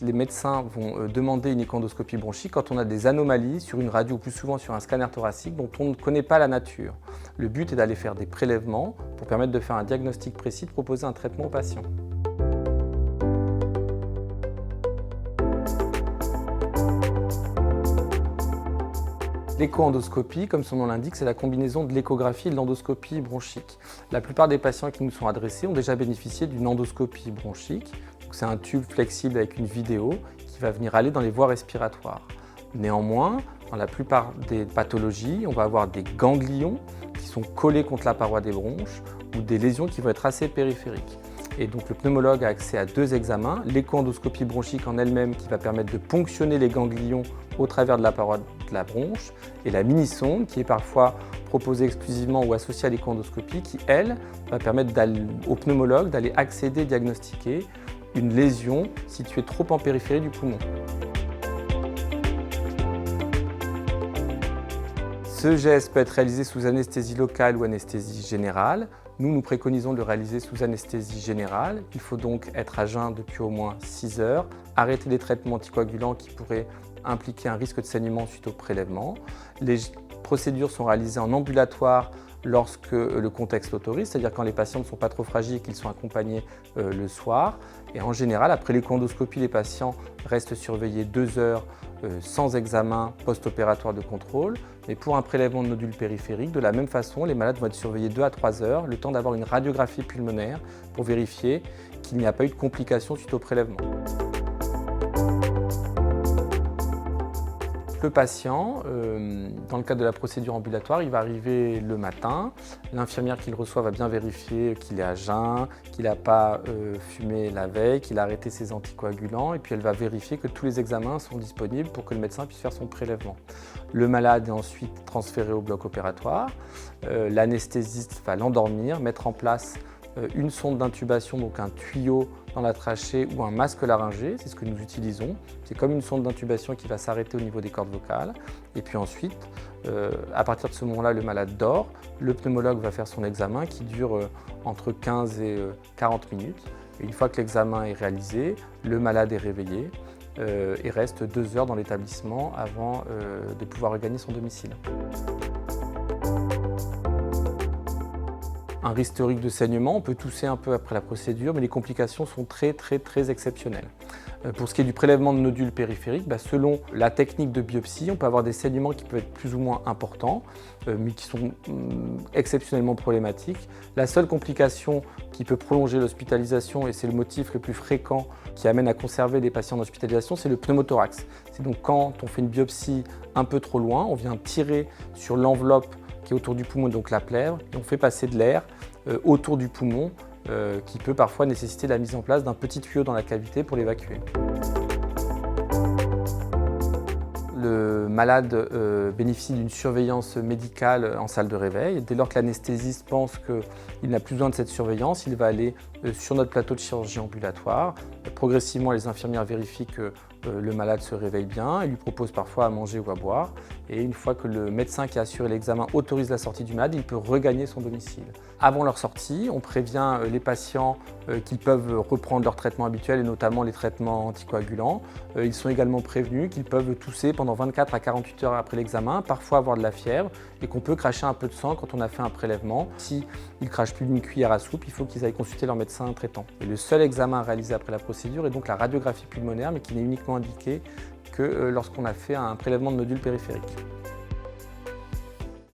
Les médecins vont demander une échoendoscopie bronchique quand on a des anomalies sur une radio ou plus souvent sur un scanner thoracique dont on ne connaît pas la nature. Le but est d'aller faire des prélèvements pour permettre de faire un diagnostic précis, de proposer un traitement au patient. L'échoendoscopie, comme son nom l'indique, c'est la combinaison de l'échographie et de l'endoscopie bronchique. La plupart des patients qui nous sont adressés ont déjà bénéficié d'une endoscopie bronchique. C'est un tube flexible avec une vidéo qui va venir aller dans les voies respiratoires. Néanmoins, dans la plupart des pathologies, on va avoir des ganglions qui sont collés contre la paroi des bronches ou des lésions qui vont être assez périphériques. Et donc le pneumologue a accès à deux examens, l'échoendoscopie bronchique en elle-même qui va permettre de ponctionner les ganglions au travers de la paroi de la bronche et la mini-sonde qui est parfois proposée exclusivement ou associée à l'échoendoscopie qui, elle, va permettre au pneumologue d'aller accéder et diagnostiquer une lésion située trop en périphérie du poumon. Ce geste peut être réalisé sous anesthésie locale ou anesthésie générale. Nous préconisons de le réaliser sous anesthésie générale. Il faut donc être à jeun depuis au moins 6 heures, arrêter les traitements anticoagulants qui pourraient impliquer un risque de saignement suite au prélèvement. Les procédures sont réalisées en ambulatoire lorsque le contexte l'autorise, c'est-à-dire quand les patients ne sont pas trop fragiles et qu'ils sont accompagnés le soir. Et en général, après l'échoendoscopie, les patients restent surveillés 2 heures sans examen post-opératoire de contrôle. Mais pour un prélèvement de nodules périphériques, de la même façon, les malades vont être surveillés 2 à 3 heures, le temps d'avoir une radiographie pulmonaire pour vérifier qu'il n'y a pas eu de complications suite au prélèvement. Le patient, dans le cadre de la procédure ambulatoire, il va arriver le matin. L'infirmière qui le reçoit va bien vérifier qu'il est à jeun, qu'il n'a pas fumé la veille, qu'il a arrêté ses anticoagulants et puis elle va vérifier que tous les examens sont disponibles pour que le médecin puisse faire son prélèvement. Le malade est ensuite transféré au bloc opératoire. L'anesthésiste va l'endormir, mettre en place une sonde d'intubation, donc un tuyau dans la trachée ou un masque laryngé, c'est ce que nous utilisons. C'est comme une sonde d'intubation qui va s'arrêter au niveau des cordes vocales. Et puis ensuite, à partir de ce moment-là, le malade dort. Le pneumologue va faire son examen qui dure entre 15 et 40 minutes. Et une fois que l'examen est réalisé, le malade est réveillé et reste 2 heures dans l'établissement avant de pouvoir regagner son domicile. Un risque théorique de saignement, on peut tousser un peu après la procédure, mais les complications sont très exceptionnelles. Pour ce qui est du prélèvement de nodules périphériques, selon la technique de biopsie, on peut avoir des saignements qui peuvent être plus ou moins importants, mais qui sont exceptionnellement problématiques. La seule complication qui peut prolonger l'hospitalisation, et c'est le motif le plus fréquent qui amène à conserver des patients en hospitalisation, c'est le pneumothorax. C'est donc quand on fait une biopsie un peu trop loin, on vient tirer sur l'enveloppe qui est autour du poumon, donc la plèvre, et on fait passer de l'air autour du poumon qui peut parfois nécessiter la mise en place d'un petit tuyau dans la cavité pour l'évacuer. Le malade bénéficie d'une surveillance médicale en salle de réveil. Dès lors que l'anesthésiste pense qu'il n'a plus besoin de cette surveillance, il va aller sur notre plateau de chirurgie ambulatoire. Progressivement, les infirmières vérifient que le malade se réveille bien et lui propose parfois à manger ou à boire. Et une fois que le médecin qui a assuré l'examen autorise la sortie du malade, il peut regagner son domicile. Avant leur sortie, on prévient les patients qu'ils peuvent reprendre leur traitement habituel et notamment les traitements anticoagulants. Ils sont également prévenus qu'ils peuvent tousser pendant 24 à 48 heures après l'examen, parfois avoir de la fièvre et qu'on peut cracher un peu de sang quand on a fait un prélèvement. S'ils ne crachent plus d'une cuillère à soupe, il faut qu'ils aillent consulter leur médecin traitant. Et le seul examen réalisé après la procédure est donc la radiographie pulmonaire, mais qui n'est uniquement indiquée que lorsqu'on a fait un prélèvement de nodules périphériques.